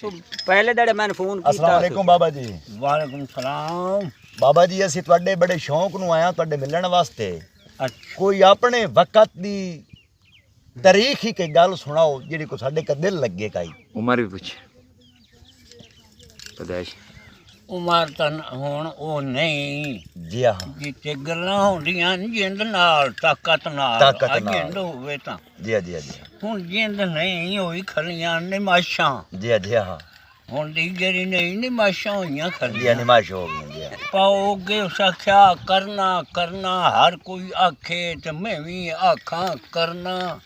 ਪਹਿਲੇ ਦਿਨ ਮੈਂ ਫੋਨ ਕੀਤਾ। अस्सलाम वालेकुम बाबा जी। ਵਾਲੇਕੁਮ ਸਲਾਮ। बाबा जी ਅਸੀਂ ਤੁਹਾਡੇ ਬੜੇ ਸ਼ੌਂਕ ਨੂੰ ਆਇਆ ਤੁਹਾਡੇ ਮਿਲਣ ਵਾਸਤੇ। ਕੋਈ ਆਪਣੇ ਵਕਤ ਦੀ ਤਾਰੀਖ ਹੀ ਕੋਈ ਗੱਲ ਸੁਣਾਓ ਜਿਹੜੀ ਕੋ ਸਾਡੇ ਕ ਦਿਲ ਲੱਗੇ ਕਾਈ। ਉਮਰ ਵੀ ਪੁੱਛ ਪਦਾਇਸ਼ ਉਮਰ ਤਾਂ ਹੁਣ ਉਹ ਨਹੀਂ ਜੀ ਹਾਂ ਜਿੱਤੇ ਗੱਲਾਂ ਹੁੰਦੀਆਂ ਨੇ ਜਿੰਦ ਨਾਲ ਤਾਕਤ ਨਾਲ ਤਾਕਤ ਨਾਲ। ਜਿੰਦ ਹੋਵੇ ਤਾਂ ਜੀ ਜੀ ਜੀ ਹੁਣ ਜਿੰਦ ਨਹੀਂ ਹੋਈ ਖਲੀਆਂ ਨਿਮਾਸ਼ਾਂ ਜੀ ਜੀ ਹਾਂ ਹੁਣ ਦੀ ਜਿਹੜੀ ਨਹੀਂ ਨਿਮਾਸ਼ਾਂ ਹੋਈਆਂ ਜੀ ਖਲੀਆਂ ਨਿਮਾਸ਼ ਹੋ ਗਈ ਜੀ। ਪਾਓਗੇ ਸਖਿਆ ਕਰਨਾ ਹਰ ਕੋਈ ਆਖੇ ਤੇ ਮੈਂ ਵੀ ਆਖਾਂ ਕਰਨਾ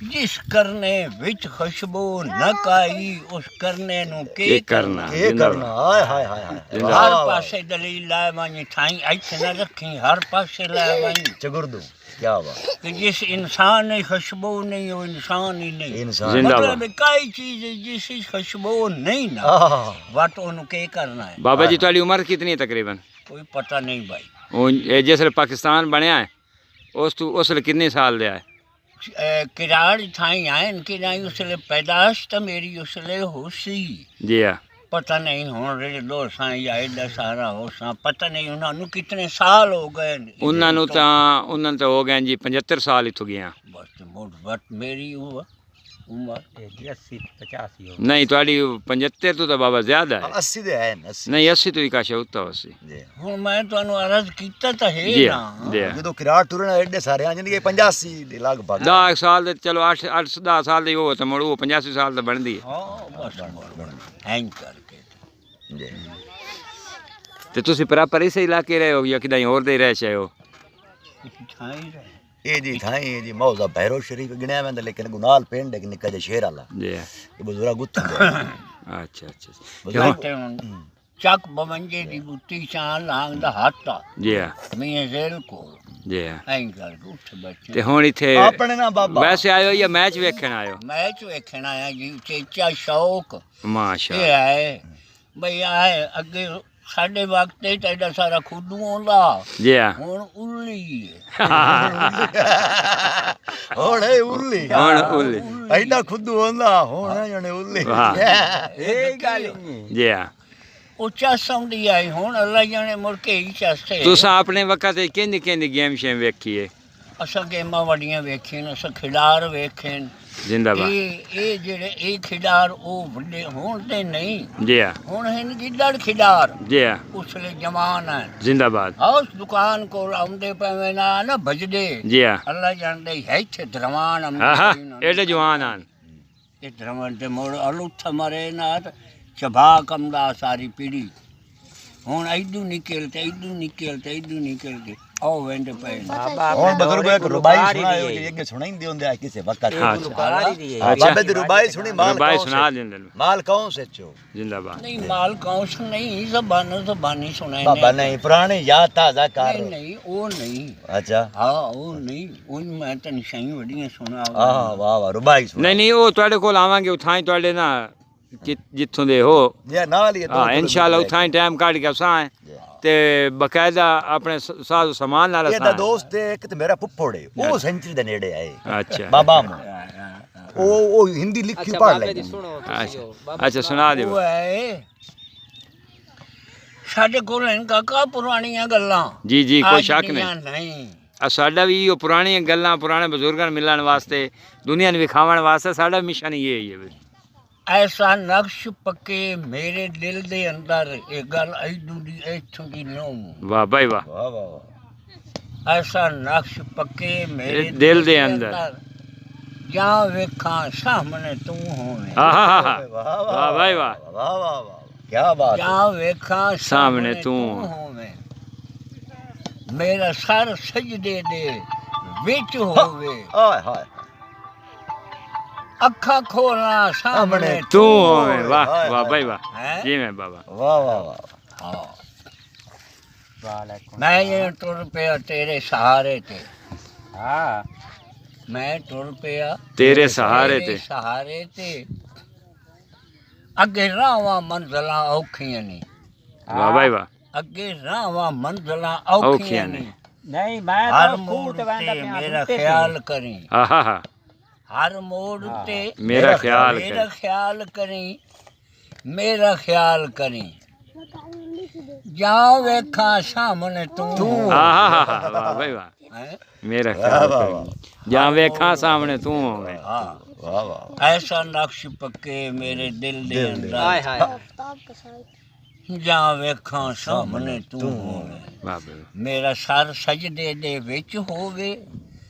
ਜਿਸ ਕਰਨੇ ਵਿੱਚ ਖੁਸ਼ਬੂ ਨਾ ਕਾਈ ਉਸ ਕਰਨੇ ਨੂੰ ਕੀ ਕਰਨਾ ਇਹ ਕਰਨਾ ਹਾਏ ਹਾਏ ਹਾਏ ਹਾਏ ਹਰ ਪਾਸੇ ਦਲੀਲ ਲਾਏ ਮਾਨੀ ਥਾਈ ਇੱਥੇ ਨਾ ਰੱਖੀ ਹਰ ਪਾਸੇ ਲਾਏ ਮਾਨੀ ਚਗੁਰਦੂ ਕੀ ਬਾਤ ਕਿ ਜਿਸ इंसान ने खुशबू नहीं वो इंसान ही नहीं इंसान मतलब कई चीज है जिस खुशबू नहीं ना ਆਹ वट ओनू के करना है ਬਾਬਾ ਜੀ ਤੁਹਾਡੀ ਉਮਰ ਕਿਤਨੀ ਹੈ ਤਕਰੀਬਨ कोई पता नहीं भाई ਉਹ ਇਹ ਜਿਸ ਵੇਲੇ ਪਾਕਿਸਤਾਨ ਬਣਿਆ ਹੈ ਉਸ ਵੇਲੇ ਕਿੰਨੇ ਸਾਲ ਦਾ ਹੈ किराड़ थाई आए इनकी नहीं उसले पैदाश तो मेरी उसले होसी ਜੀ ਆ पता नहीं हूँ रे दो सां या एडा सारा हो सा पता नहीं उन्होंने कितने साल हो गए ਉਹਨਾਂ ਨੂੰ ਤਾਂ ਹੋ ਗਏ ਜੀ 75 ਸਾਲ ਇੱਥੋਂ ਗਿਆ बस मोट बट मेरी उम्र 80-85 हो ਨਹੀਂ ਤੁਹਾਡੀ 75 ਤੋਂ ਤਾਂ ਬਾਬਾ ਜ਼ਿਆਦਾ ਹੈ 80 ਦੇ ਹੈ 80 ਨਹੀਂ 80 ਤੋਂ ਵੀ ਕਾਸ਼ਾ ਉੱਤਾ ਹੋਸੀ ਜੀ ਹੁਣ ਮੈਂ ਤੁਹਾਨੂੰ ਅਰਜ਼ ਕੀਤਾ ਤਾਂ ਹੈ ਜੀ ਨਾ ਜੀ ਜਦੋਂ ਕਿਰਾੜ ਟੁਰਨਾ ਐਡੇ ਸਾਰੇ ਆ ਜਾਣਗੇ 85 ਦੇ ਲਗਭਗ 10 ਸਾਲ ਦੇ ਚਲੋ 8 10 ਸਾਲ ਦੀ ਹੋ ਤਾਂ ਮੁੜ ਉਹ 85 ਸਾਲ ਦਾ ਬਣਦੀ ਹੈ ਹਾਂ ਬਸ ਐਂ ਕਰਕੇ ਜੀ ਤੇ ਤੁਸੀਂ ਪ੍ਰਾਪਰ ਇਸੇ ਇਲਾਕੇ ਰਹੇ ਹੋ ਜਾਂ ਕਿਦਾਂ ਹੋਰ ਦੇ ਰਹਿ ਚਾਹੇ ਹੋ ਛਾਈ ਰਹੇ ਇਹ ਜੀ ਥਾਂ ਇਹ ਜੀ ਮੌਜ਼ਾ ਭੈਰੋ ਸ਼ਰੀਫ ਗਿਣਿਆ ਵੰਦਾ ਲੇਕਿਨ ਗੁਨਾਲ ਪਿੰਡ ਹੈ ਕਿ ਨਿੱਕਾ ਜਿਹਾ ਸ਼ੇਰ ਵਾਲਾ ਜੀ ਇਹ ਬਜ਼ੁਰਗ ਗੁੱਤ ਅੱਛਾ ਅੱਛਾ ਤੇ ਹੁਣ- ਤੇ ਹੁਣ ਚੱਕ ਬਵੰਜੇ ਦੀ ਬੁੱਤੀ ਚਾਂ ਲਾਂਗ ਦਾ ਹੱਥ ਆ ਜੀ ਆ ਮੀਆਂ ਜ਼ੇਲ ਕੋ ਜੀ ਆ ਐਂ ਕਰਕੇ ਉੱਠ ਬੈਠੇ ਤੇ ਹੁਣ ਇੱਥੇ ਆਪਣੇ ਨਾ ਬਾਬਾ ਵੈਸੇ ਆਇਓ ਜਾਂ ਮੈਚ ਵੇਖਣ ਆਇਓ ਮੈਚ ਵੇਖਣ ਆਇਆ ਜੀ ਚੇਚਾ ਸ਼ੌਕ ਮਾਸ਼ਾ ਇਹ ਹੈ ਬਈ ਆਏ ਅੱਗੇ ਸਾਡੇ ਵਕਤ ਤੇ ਤਾਂ ਐਡਾ ਸਾਰਾ ਖੁੱਡੂ ਆਉਂਦਾ ਜੀ ਆ ਹੁਣ ਉੱਲੀ ਹੁਣ ਇਹ ਉੱਲੀ ਹੁਣ ਉੱਲੀ ਐਡਾ ਖੁੱਦੂ ਹੁੰਦਾ ਹੁਣ ਜਣੇ ਉੱਲੀ ਵਾਹ। ਇਹ ਗੱਲ ਜੀ ਆ ਉਹ ਚਸ ਆਉਂਦੀ ਆਈ ਹੁਣ ਅੱਲਾ ਜਾਣੇ ਮੁੜ ਕੇ ਹੀ ਚਸਤੇ ਤੁਸੀਂ ਆਪਣੇ ਵਕਤ ਤੇ ਕਿੰਨੀ ਕਿੰਨੀ ਗੇਮ ਸ਼ੇਮ ਵੇਖੀਏ ਅਸਾਂ ਗੇਮਾਂ ਵੱਡੀਆਂ ਵੇਖੀਆਂ ਅਸਾਂ ਖਿਡਾਰ ਵੇਖੇ ਜ਼ਿੰਦਾਬਾਦ ਇਹ ਜਿਹੜੇ ਇਹ ਖਿਡਾਰ ਉਹ ਵੱਡੇ ਹੁਣ ਤੇ ਨਹੀਂ ਜੀ ਆ ਹੁਣ ਹਨ ਗਿੱਦੜ ਖਿਡਾਰ ਜੀ ਆ ਉਸਲੇ ਜਮਾਨ ਹੈ ਜ਼ਿੰਦਾਬਾਦ ਉਸ ਦੁਕਾਨ ਕੋਲ ਆਉਂਦੇ ਪਵੇਂ ਨਾ ਭਜਦੇ ਜੀ ਆ ਅੱਲਾ ਜਾਣਦੇ ਹੈ ਇੱਥੇ ਦਰਵਾਨ ਆਹਾ ਆਉਂਦੇ ਐਡੇ ਜਵਾਨ ਹਨ ਇਹ ਦਰਵਾਨ ਤੇ ਮੋੜ ਅਲੁੱਥ ਮਰੇ ਨਾ ਚਬਾ ਕਮਦਾ ਸਾਰੀ ਪੀੜੀ ਹੁਣ ਇਦੂ ਨਿਕਲ ਕੇ ਆਓ ਵੰਡ ਪਏ ਹੁਣ ਬਜ਼ੁਰਗ ਇੱਕ ਰੁਬਾਈ ਸੁਣਾਇਓ ਜੀ ਅੱਗੇ ਸੁਣਾਈਂਦੇ ਹੁੰਦੇ ਆ ਕਿਸੇ ਵਕਤ ਅੱਛਾ ਬਾਬੇ ਦੀ ਰੁਬਾਈ ਸੁਣੀ ਮਾਲ ਬਾਈ ਕੌਣ ਸੁਣਾ ਸੇ ਦਿੰਦੇ ਨੇ ਮਾਲ ਕੌਣ ਸੱਚੋ ਜ਼ਿੰਦਾਬਾਦ ਨਹੀਂ ਮਾਲ ਕੌਸ਼ ਨਹੀਂ ਜ਼ਬਾਨੀ ਸੁਣਾਏ ਬਾਬਾ ਨਹੀਂ ਪੁਰਾਣੇ ਯਾਦ ਤਾਜ਼ਾ ਕਰ ਨਹੀਂ ਉਹ ਨਹੀਂ ਅੱਛਾ ਹਾਂ ਉਹ ਨਹੀਂ ਉਹ ਮੈਂ ਤਾਂ ਨਿਸ਼ਾਨੀ ਵੱਡੀਆਂ ਸੁਣਾ ਆਹ ਵਾਹ ਵਾਹ ਰੁਬਾਈ ਸੁਣਾ ਨਹੀਂ ਨਹੀਂ ਉਹ ਤੁਹਾਡੇ ਕੋਲ ਆਵਾਂਗੇ ਉਥਾਂ ਹੀ ਤੁਹਾਡੇ ਨਾ ਜਿੱਥੋਂ ਦੇ ਹੋ ਇਹ ਨਾਲ ਹੀ ਹਾਂ ਇਨਸ਼ਾਅੱਲਾ ਉਥਾਂ ਹੀ ਟਾਈਮ ਕੱਢ ਕੇ ਅਸਾਂ ਤੇ ਬਕਾਇਦਾ ਆਪਣੇ ਸਾਜ਼ ਸਮਾਨ ਨਾਲ ਇਹਦਾ ਅਸਾਂ ਦੋਸਤ ਇੱਕ ਤੇ ਮੇਰਾ ਫੁੱਫੜ ਏ ਉਹ ਸੈਂਚਰੀ ਦੇ ਨੇੜੇ ਆਏ ਅੱਛਾ ਬਾਬਾ ਨੂੰ ਉਹ ਹਿੰਦੀ ਲਿਖੀ ਪੜ੍ਹ ਲੈਂਦੇ ਅੱਛਾ ਸੁਣਾ ਦਿਓ ਉਹ ਹੈ ਸਾਡੇ ਕੋਲ ਇਹਨਾਂ ਕਾਕਾ ਪੁਰਾਣੀਆਂ ਗੱਲਾਂ ਜੀ ਜੀ ਕੋਈ ਅੱਜ ਸ਼ੱਕ ਦੀਆਂ ਨਹੀਂ ਨਹੀਂ ਆ ਸਾਡਾ ਵੀ ਉਹ ਪੁਰਾਣੀਆਂ ਗੱਲਾਂ ਪੁਰਾਣੇ ਬਜ਼ੁਰਗਾਂ ਨੂੰ ਮਿਲਣ ਵਾਸਤੇ ਦੁਨੀਆ ਨੂੰ ਵਿਖਾਉਣ ਵਾਸਤੇ ਸਾਡਾ ਮਿਸ਼ਨ ਇਹ ਹੀ ਹੈ ਵੀ ਐਸਾ ਨਕਸ਼ ਪੱਕੇ ਮੇਰੇ ਦਿਲ ਦੇ ਅੰਦਰ ਇਹ ਗੱਲ ਐਦੂ ਦੀ ਇੱਥੋਂ ਦੀ ਨੋ ਵਾਹ ਬਾਈ ਵਾਹ ਵਾਹ ਵਾਹ ਵਾਹ ਐਸਾ ਨਕਸ਼ ਪੱਕੇ ਮੇਰੇ ਦਿਲ ਦੇ ਅੰਦਰ ਜਾਂ ਵੇਖਾਂ ਸਾਹਮਣੇ ਤੂੰ ਹੋਵੇਂ ਆਹਾ ਵਾਹ ਵਾਹ ਬਾਈ ਵਾਹ ਵਾਹ ਵਾਹ ਵਾਹ ਕੀ ਬਾਤ ਹੈ ਜਾਂ ਵੇਖਾਂ ਸਾਹਮਣੇ ਤੂੰ ਹੋਵੇਂ ਮੇਰਾ ਸਰ ਸਜਦੇ ਦੇ ਵਿੱਚ ਹੋਵੇ ਆਏ ਹਾਏ ਅੱਖਾਂ ਖੋਲਣਾ ਸਾਹਮਣੇ ਤੂੰ ਹੋਵੇਂ ਵਾਹ ਹਾਏ, ਵਾਹ ਹਾਏ। ਬਾਈ ਵਾਹ ਹੈਂ? ਜੀ ਮੈਂ ਬਾਬਾ ਵਾਹ ਵਾਹ ਵਾਹ ਹਾਂ ਮੈਂ ਇਹ ਟੁਰ ਪਿਆ ਤੇਰੇ ਸਹਾਰੇ ਤੇ ਹਾਂ ਮੈਂ ਟੁਰ ਪਿਆ ਤੇਰੇ ਸਹਾਰੇ ਤੇ ਸਹਾਰੇ ਤੇ ਅੱਗੇ ਰਾਵਾਂ ਮੰਜ਼ਲਾਂ ਔਖੀਆਂ ਨੇ ਵਾਹ ਬਾਈ ਵਾਹ ਅੱਗੇ ਰਾਵਾਂ ਮੰਜ਼ਲਾਂ ਔਖੀਆਂ ਔਖੀਆਂ ਨੇ। ਨੇ ਨਹੀਂ ਮੈਂ ਹਰ ਤਾਂ ਮੋੜ ਸਕੂਲ ਤੇ ਵੰਦਾ ਤੇ ਪਿਆ ਮੇਰਾ ਖਿਆਲ ਕਰੀ ਆਹਾ ਹਰ ਮੋੜ ਤੇ ਮੇਰਾ ਖਿਆਲ ਮੇਰਾ ਕਰ ਖਿਆਲ ਕਰੀ मेरा ख्याल करी जाओ वेखा सामने तू आहा वाह भाई वाह हैं? मेरा वाह, ख्याल वाह, करी जहाँ वेखा सामने तू होवे हाँ वाह वाह ऐसा नक्श पक्के मेरे दिल दे दिल दे। अंदर जहाँ वेखा सामने तू होवे वाह भाई वाह। मेरा सर सजदे दे विच होवे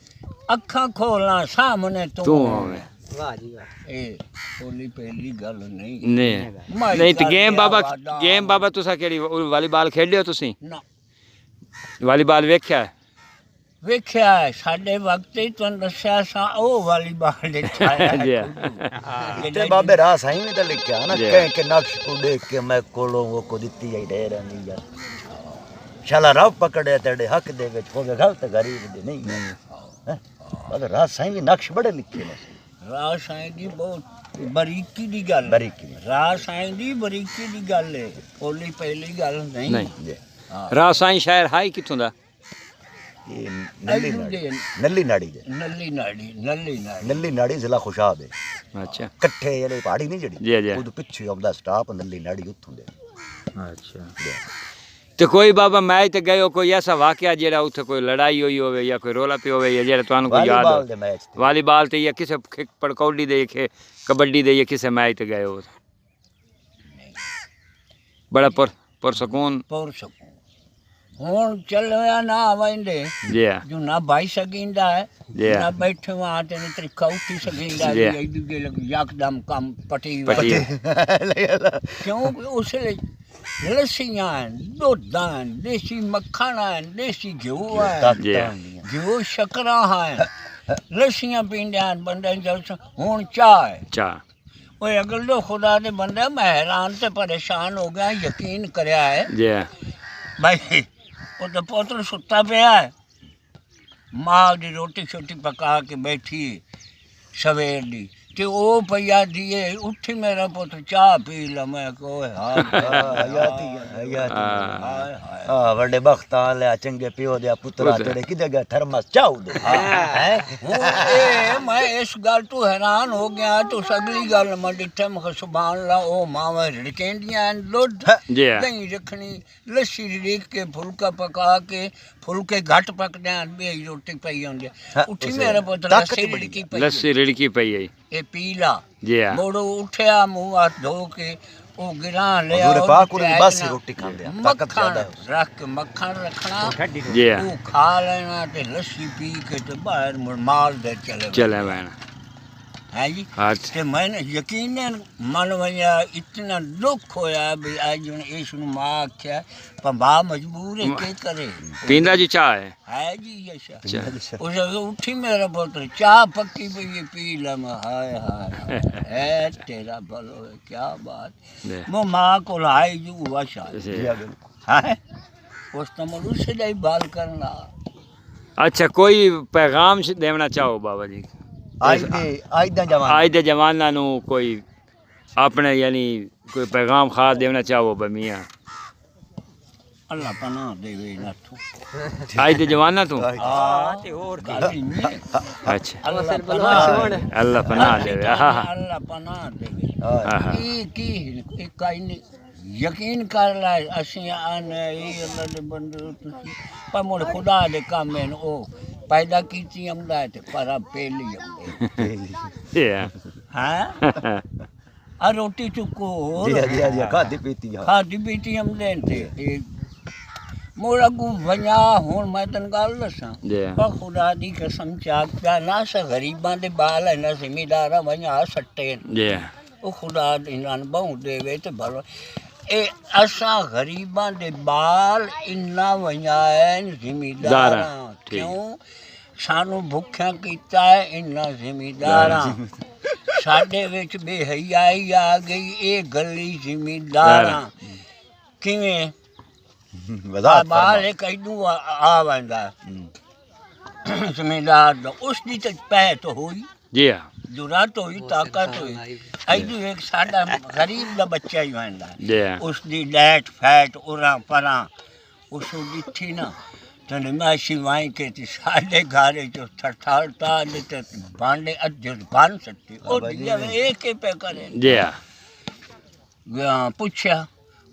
ਅੱਖਾਂ ਖੋਲਾਂ ਸਾਹਮਣੇ तू ਤੂੰ होवे ਇਹ ਹੋਲੀ ਪਹਿਲੀ ਗੱਲ ਨਹੀਂ नहीं ਮਾਈ नहीं तो ਗੱਲ गेम ਆ बाबा ਵਾਦਾ। गेम बाबा तुसा केड़ी वालीबाल खेलियो तुसी ਨਾ वालीबाल वेख्या है? ਵੇਖਿਆ ਹੈ, ਸਾਡੇ ਵਕਤ ਹੀ ਤੁਹਾਨੂੰ ਦੱਸਿਆ ਸਾਂ ਉਹ ਵਾਲੀ ਬਾਲ ਦੇ जी ਤੇ ਬਾਬੇ ਰਾਹ ਸਾਈਂ ਵੀ ਤਾਂ ਲਿਖਿਆ ਨਾ ਜੀ। ਕਹਿ ਕੇ ਨਕਸ਼ ਕੋ ਦੇਖ ਕੇ ਮੈਂ ਕੋਲੋਂ ਉਹ ਕੋ ਦਿੱਤੀ ਆਈ ਢੇਰ ਨਹੀਂ ਯਾਰ ਸ਼ਾਲਾ ਰੱਬ ਪਕੜਿਆ ਤੇਰੇ ਹੱਕ ਦੇ ਵਿੱਚ ਹੋਵੇ ਗਲਤ ਗਰੀਬ ਦੇ ਨਹੀਂ ਹੈ ਬਾਬੇ ਰਾਹ ਸਾਈਂ ਵੀ ਨਕਸ਼ ਬੜੇ ਲਿਖੇ ਨੇ ਰਾਹ ਸਾਈਂ ਦੀ ਬਹੁਤ ਬਰੀਕੀ ਦੀ ਗੱਲ ਹੈ। ਬਰੀਕੀ ਦੀ। ਰਾਹ ਸਾਈਂ ਦੀ ਬਰੀਕੀ ਦੀ ਗੱਲ ਹੈ ਹੋਲੀ ਪਹਿਲੀ ਗੱਲ ਨਹੀਂ नहीं ਜੀ राह साईं शायर हाई किथों दा ਇਹ ਨੱਲੀ ਇਹਨੂੰ ਨਾੜੀ ਦੇ ਨੱਲੀ ਨਾੜੀ ਦੇ ਨੱਲੀ ਨਾੜੀ ਨੱਲੀ ਨਾੜੀ ਨੱਲੀ ਨਾੜੀ ਜ਼ਿਲ੍ਹਾ ਖੁਸ਼ਾਬ ਹੈ अच्छा ਇਕੱਠੇ ਜਿਹੜੇ ਪਹਾੜੀ ਨਹੀਂ ਜਿਹੜੀ ਜੀ, ਜੀ। ਉਹਦੇ ਪਿੱਛੇ ਆਉਂਦਾ ਸਟਾਪ ਨੱਲੀ ਨਾੜੀ ਉੱਥੋਂ ਦੇ अच्छा तो कोई बाबा मैच ते गए हो कोई ऐसा वाकया जेड़ा उत्थे कोई लड़ाई हुई होवे या कोई रोला पी होवे या जेड़ा तुहानू कोई याद ਵਾਲੀਬਾਲ हो ਦੇ ਮੈਚ ਤੇ वालीबाल ते या किसे पड़कौड़ी दे या कबड्डी दे या किसे मैच ते गए हो बड़ा पुरसकून ਪੌਰ ਸਕੂੰ ਹੁਣ ਚੱਲਿਆ ਨਾ ਆਵੰਦੇ जी हाँ ਜੋ ਨਾ ਬਾਈ ਸਕੀਂਦਾ ਹੈ ਜੀ। ਨਾ ਬੈਠੇ ਵਾਂ ਤੇ ਨਹੀਂ ਤਰੀਕਾ ਉੱਠੀ ਸਕੀਂਦਾ ਜੀ। ਇਹ ਦੂਜੇ ਲੱਗ ਯਕਦਮ ਕੰਮ ਪਟੀ पटी ਕਿਉਂ ਉਸ ਲਈ ਲੱਸੀਆਂ ਦੁੱਧਾਂ ਦੇਸੀ ਮੱਖਣ ਦੇਸੀ ਘਿਓ ਹੈ ਤਾਕਤਾਂ ਹੁੰਦੀਆਂ ਘਿਓ ਸ਼ਕਰਾਂ ਹੈ ਲੱਸੀਆਂ ਪੀਂਦਿਆਂ ਬੰਦੇ ਜਲ ਹੁਣ ਚਾਹ ਹੈ चा ਓਏ ਅਗਲ ਦੋ ਖੁਦਾ ਦੇ ਬੰਦੇ ਮੈਂ ਹੈਰਾਨ ਤੇ ਪਰੇਸ਼ਾਨ ਹੋ ਗਿਆ ਯਕੀਨ ਕਰਿਆ ਹੈ जी हाँ ਭਾਈ ਉਹ ਤਾਂ ਪੁੱਤਰ ਸੁੱਤਾ ਪਿਆ ਹੈ ਮਾਂ ਦੀ ਰੋਟੀ ਛੋਟੀ ਪਕਾ ਕੇ ਬੈਠੀ ਸਵੇਰ ਦੀ ਤੇ ਉਹ ਪਈਆ ਦੀਏ ਉੱਠੀ ਮੇਰਾ ਪੁੱਤ ਚਾਹ ਪੀ ਲਾ ਮੈਂ ਕੋਏ ਹਾਏ ਹਯਾਤੀ ਹਯਾਤੀ ਹਾਏ ਹਾਏ ਆ ਵੱਡੇ ਬਖਤਾਂ ਲਿਆ ਚੰਗੇ ਪਿਓ ਦੇ ਪੁੱਤਰਾ ਤੇਰੇ ਕਿਤੇ ਗਿਆ ਥਰਮਸ ਚਾਉ ਦੇ ਹੈ ਹੁਣ ਇਹ ਮੈਂ ਇਸ ਗੱਲ ਤੋਂ ਹੈਰਾਨ ਹੋ ਗਿਆ ਤੂੰ ਅਗਲੀ ਗੱਲ ਮੈਂ ਡਿੱਠੇ ਮੈਂ ਸੁਭਾਨ ਲਾ ਉਹ ਮਾਵਾਂ ਰੜਕੇਂਦੀਆਂ ਦੁੱਧ जी हाँ ਦਹੀਂ ਰੱਖਣੀ ਲੱਸੀ ਰਿਕ ਕੇ ਫੁਲਕਾ ਪਕਾ ਕੇ ਫੁਲਕੇ ਘੱਟ ਪਕਦੇ ਆਂ ਬੇ ਰੋਟੀ ਪਈ ਹੁੰਦੀ ਹਾਂ, ਉੱਠੀ ਉਸੇ ਮੇਰਾ ਪੁੱਤ ਤਾਕਤ ਲੱਸੀ ਬੜੀ। ਰਿੜਕੀ ਪਈ लस्सी रिड़की पई है ਇਹ ਪੀ ਲਾ जी हाँ ਮੋੜੋ ਉੱਠਿਆ ਮੂੰਹ ਹੱਥ ਧੋ ਕੇ ਉਹ ਗਿਰਾਂ ਲਿਆ ਹਜ਼ੂਰ ਉਹਦੇ ਪਾਕ ਉਹਦੀ ਚ ਬਸ ਹੀ ਨਾ ਰੋਟੀ ਖਾਂਦੇ ਆ, ਤਾਕਤ ਮੱਖਣ ਜ਼ਿਆਦਾ ਹੈ। ਰੱਖ ਕੇ ਮੱਖਣ ਰੱਖਣਾ जी हाँ ਉਹ ਖਾ ਲੈਣਾ ਤੇ ਲੱਸੀ ਪੀ ਕੇ ਤੇ ਬਾਹਰ ਮਾਲ ਦੇ ਚਲੇ चले बहन ਹੈ ਜੀ अच्छा ਤੇ ਮੈਨੂੰ ਯਕੀਨਨ ਮਨ ਵਇਆ ਇਤਨਾ ਦੁੱਖ ਹੋਇਆ ਵੀ ਅੱਜ ਹੁਣ ਇਸ ਨੂੰ ਮਾਂ ਆਖਿਆ ਪੰਬਾ ਮਜਬੂਰ ਹੈ ਕੀ ਕਰੇ पींदा जी चाह है ਹੈ ਜੀ ਯਸ਼ਾ अच्छा ਉਸ ਉੱਠੀ ਮੇਰਾ ਪੁੱਤਰ ਚਾਹ ਪੱਕੀ ਪਈ ਹੈ, ਪੀ ਲਾ ਮੈਂ ਹਾਏ ਹਾਏ ਹੈ ਤੇਰਾ ਭਲੋ ਹੈ ਕੀ ਬਾਤ ले ਮੈਂ ਮਾਂ ਕੋਲ ਆਈ ਜੂ ਵਸ਼ਾ जी। ਹੈ ਉਸ ਤੋਂ ਮਨ ਉਸੇ ਲਈ ਬਾਲ ਕਰਨਾ अच्छा कोई पैगाम देना चाहो बाबा जी ਅੱਜ ਦਾ ਜਵਾਨ आज दे जमाना नू कोई अपने यानी कोई पैगाम खास देना चाहो बा मियाँ ਅੱਲਾ ਪਨਾਹ ਦੇਵੇ ਨਾ ਤੂੰ आज दे जमाना तू ਆ ਤੇ ਹੋਰ ਗੱਲ ਹੀ ਨਹੀਂ अच्छा ਅੱਲਾ ਪਨਾਹ अल्लाह पनाह देवे आहा ਅੱਲਾ ਪਨਾਹ ਦੇਵੇ आहा ਕੀ ਕਾਈ ਨਹੀਂ ਯਕੀਨ ਕਰ ਲੈ ਅਸੀਂ ਆਨੇ ਇਹ ਅੱਲਾ ਦੇ ਬੰਦੇ ਤੁਸੀਂ ਪਰ ਮੋੜ ਖੁਦਾ ਦੇ ਕੰਮ ਨੇ ਉਹ ਪੈਦਾ ਕੀਤੀ ਆਉਂਦਾ ਤੇ ਪਰ ਪਹਿਲੀ ਆਉਂਦੇ Yeah. ਹਾਂ ਆ ਰੋਟੀ ਚੁੱਕੋ ਜੀ ਜੀ ਜੀ ਖਾਦੀ ਪੀਤੀ ਆ ਖਾਦੀ ਪੀਤੀ ਆਉਂਦੇ ਤੇ ਇਹ ਮੋੜ ਅਗੂ ਵ냐 ਹੁਣ ਮੈਂ ਤੈਨੂੰ ਗੱਲ ਦੱਸਾਂ Yeah. ਪਰ ਖੁਦਾ ਦੀ ਕਸਮ ਚਾਕਦਾ ਨਾ ਸ ਗਰੀਬਾਂ ਦੇ ਬਾਲ ਹੈ ਨਾ ਜ਼ਿਮੀਦਾਰਾਂ ਵ냐 ਸੱਟੇ Yeah. ਉਹ ਖੁਦਾ ਇਹਨਾਂ ਨੂੰ ਬਹੁ ਦੇਵੇ ਤੇ ਭਲੋ ਇਹ ਅਸਾਂ ਗਰੀਬਾਂ ਦੇ ਬਾਲ ਇੰਨਾ ਵਜਾਇਨ ਜ਼ਿਮੀਦਾਰਾਂ ਠੀਕ। ਕਿਉਂ ਸਾਨੂੰ ਭੁੱਖਿਆ ਕੀਤਾ ਹੈ ਇੰਨਾ ਜ਼ਿਮੀਦਾਰਾਂ ਸਾਡੇ ਵਿੱਚ ਬੇਹਯਾਈ ਆ ਗਈ ਇਹ ਗੱਲੀ ਜ਼ਿਮੀਦਾਰਾਂ ਕਿਵੇਂ ਵਜ਼ਾਤ ਬਾਲ ਇੱਕ ਇਦੂ ਆ ਵੰਦਾ ਜ਼ਿਮੀਦਾਰ ਦਾ ਉਸ ਦੀ ਤੇ ਪੈ ਤਾਂ ਹੋਈ जी हाँ ਜੁਰਾਤ ਹੋਈ ਤਾਕਤ ਹੋਈ ਐਦੂ ਇੱਕ ਸਾਡਾ ਗਰੀਬ ਦਾ ਬੱਚਾ ਹੀ ਹੁੰਦਾ जी हाँ ਉਸ ਦੀ ਲੈਟ ਫੈਟ ਉਰਾਂ ਪਰਾਂ ਉਸ ਨੂੰ ਦਿੱਤੀ ਨਾ ਤੈਨੂੰ ਮੈਂ ਸ਼ਿਵਾਈ ਕੇ ਤੇ ਸਾਡੇ ਘਰੇ ਜੋ ਠਠਾਲਤਾ ਤੇ ਭਾਂਡੇ ਅੱਜਰ ਬਣ ਸਕਤੀ ਉਹ ਦਿਆ ਇੱਕ ਹੀ ਪੇ ਕਰੇ जी हाँ ਗਿਆ ਪੁੱਛਿਆ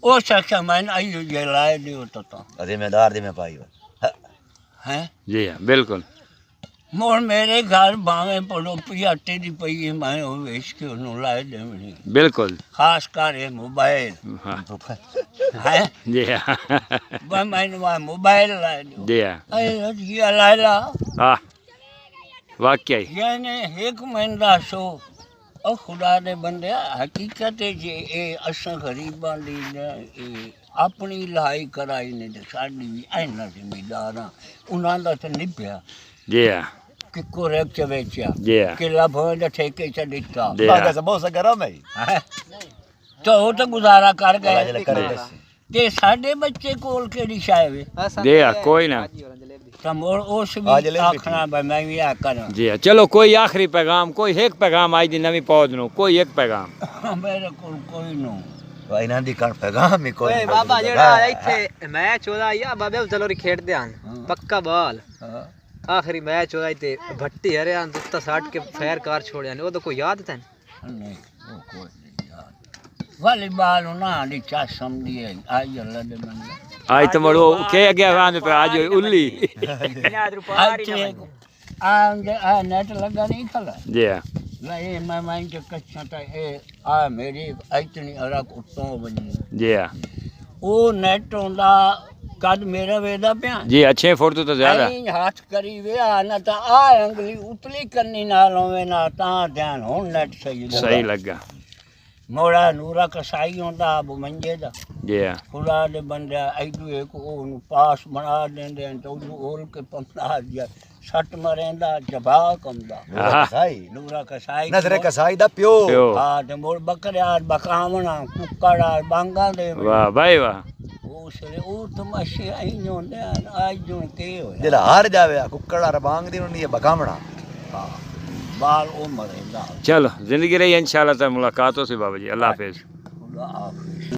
ਉਸ ਆਖਿਆ ਮੈਂ ਆਈਓ ਜੇ ਲਾਏ ਦਿਓ ਤਾਂ ਜ਼ਿੰਮੇਦਾਰ ਦੀ ਮੈਂ ਪਾਈ ਵਾ ਹੈ ਜੀ ਹਾਂ ਬਿਲਕੁਲ ਮੋੜ ਮੇਰੇ ਘਰ ਭਾਵੇਂ ਪੜੋਪੀ ਆਟੇ ਦੀ ਪਈ ਹੈ, ਮੈਂ ਉਹ ਵੇਚ ਕੇ ਉਹਨੂੰ ਲਾਏ ਦੇਵਣੀ ਬਿਲਕੁਲ ਖਾਸ ਕਰ ਇਹ ਮੋਬਾਈਲ ਹਾਂ ਹੈ ਜੀ ਹਾਂ ਮੈਨੂੰ ਮੋਬਾਈਲ ਲਾਏ ਦਿਓ ਜੀ ਹਾਂ ਅਰੇ ਜੀ ਲਾਇਲਾ ਹਾਂ ਵਾਕਿਆ ਹੀ ਯਾਨੀ ਇੱਕ ਮਹੀਨਾ ਸੋ ਉਹ ਖੁਦਾ ਦੇ ਬੰਦਿਆ ਹਕੀਕਤ ਹੈ ਜੇ ਇਹ ਅਸਾਂ ਗਰੀਬਾਂ ਦੀ ਨਾ ਇਹ ਆਪਣੀ ਲਹਾਈ ਕਰਾਈ ਨੇ ਤੇ ਸਾਡੀ ਵੀ ਇਹਨਾਂ ਜ਼ਿੰਮੇਦਾਰਾਂ ਉਹਨਾਂ ਦਾ ਤਾਂ ਨਿਭਿਆ ਜੀ ਹਾਂ ਕਿ ਕੋਰੇਕ ਚ ਵੇਚਿਆ ਜੀ ਹਾਂ ਕਿਲਾ ਭੋਂ ਦਾ ਠੇਕੇ ਚ ਦਿੱਤਾ ਜੀ ਬਾਗਾ ਹਾਂ ਸਮੋਸਾ ਗਰਮ ਹੈ ਹੈਂ? ਤਾਂ ਉਹ ਤਾਂ ਗੁਜ਼ਾਰਾ ਕਰ ਅਲਾ ਗਏ ਜਲੇ ਕਰੇ ਦੱਸੀ ਤੇ ਸਾਡੇ ਬੱਚੇ ਕੋਲ ਕਿਹੜੀ ਸ਼ਾਇ ਵੇ ਜੀ ਹਾਂ ਕੋਈ ਨਾ ਤਾਂ ਮੋੜ ਉਸ ਆ ਵੀ ਜਲੇਬੀ ਆਖਣਾ ਬਈ ਮੈਂ ਵੀ ਆ ਕਰਾਂ जी हाँ चलो कोई आखिरी पैगाम कोई एक पैगाम आई दी नवी पौध नो कोई एक पैगाम ਮੇਰੇ ਕੋਲ ਕੋਈ ਨੂੰ ਵਾ ਇਹਨਾਂ ਦੀ ਕਣ ਪੈਗਾਮ ਹੀ ਕੋਈ ਓਏ ਬਾਬਾ ਜਿਹੜਾ ਇੱਥੇ ਮੈਚ ਹੋਦਾ ਆ ਬਾਬੇ ਉਹ ਚਲੋ ਖੇਡਦੇ ਹਨ ਪੱਕਾ ਬਾਲ ਹਾਂ ਆਖਰੀ ਮੈਚ ਹੋਦਾ ਤੇ ਭੱਟੀ ਹਰਿਆਣ ਦੁੱਤਾ ਸਾਟ ਕੇ ਫੈਰ ਕਾਰ ਛੋੜਿਆ ਨੇ ਉਹ ਤਾਂ ਕੋਈ ਯਾਦ ਤੈਨ ਨਹੀਂ ਉਹ ਕੋਈ ਨਹੀਂ ਯਾਰ ਵਾਲੀਬਾਲ ਉਹਨਾਂ ਦੀ ਚਾ ਸਮਝੀ ਹੈ ਆਈ ਅੱਲਾ ਦੇ ਬੰਦੇ आज तो मरो के गया वांदे पे आज उल्ली ਅੱਛੇ ਆ ਨੈਟ ਲੱਗਾ ਨਹੀਂ ਖਲਾ जी हाँ ਲੈ ਇਹ ਮੈਂ ਚ ਕੱਚਾ ਤਾਂ ਇਹ ਆ ਮੇਰੀ ਇਤਨੀ ਅਰਕ ਉੱਤੋਂ ਬਣੀ जी हाँ ਉਹ ਨੈਟ ਹੁੰਦਾ ਕਦ ਮੇਰਾ ਵੇਦਾ ਪਿਆ जी अच्छे फुट तो ज्यादा ਐਂ ਹੱਥ ਕਰੀ ਵਿਆ ਨਾ ਤਾਂ ਆ ਅੰਗਲੀ ਉਤਲੀ ਕੰਨੀ ਨਾਲ ਹੋਵੇ ਨਾ ਤਾਂ ਧਿਆਨ ਹੁਣ ਨੈਟ ਸਹੀ ਲੱਗਾ सही लगा ਮੋੜਾ ਨੂਰਾ ਕਸਾਈ ਹੁੰਦਾ ਅਬੂ ਮੰਜੇ ਦਾ जी हाँ ਖੁਦਾ ਦੇ ਬੰਦੇ ਐਡੂ ਇੱਕ ਉਹਨੂੰ ਪਾਸ ਬਣਾ ਦਿੰਦੇ ਹਨ ਤਾਂ ਉਹਨੂੰ ਹੋਲ ਕੇ ਪੰਨਾ ਦਿਆ ਸੱਟ ਮਰੇਂਦਾ ਜਬਾ ਕੰਦਾ आहा ਸਾਈ ਨੂਰਾ ਕਸਾਈ ਨਜ਼ਰੇ ਕਸਾਈ ਦਾ ਪਿਓ प्यो ਹਾਂ ਤੇ ਮੋੜ ਬੱਕਰਿਆ ਬਕਾਵਣਾ ਕੁੱਕੜਾ ਬਾਂਗਾ ਦੇ वाह भाई वाह ਉਸਲੇ ਉਹ ਤਮਾਸ਼ੇ ਆਈ ਹੁੰਦੇ ਹਨ ਅੱਜ ਜੋ ਕੀ ਹੋਇਆ ਜਿਹੜਾ ਹਾਰ ਜਾਵੇ ਕੁੱਕੜਾ ਰਬਾਂਗ ਦੀ ਹੁੰਦੀ ਹੈ ਬਕਾਵਣਾ ਹਾਂ ਬਾਲ ਉਹ ਮਰੇਂਦਾ चलो जिंदगी रही इंशाल्लाह तो मुलाकात हो सी बाबा जी अल्लाह हाफिज ਖੁਦਾ ਹਾਫਿਜ਼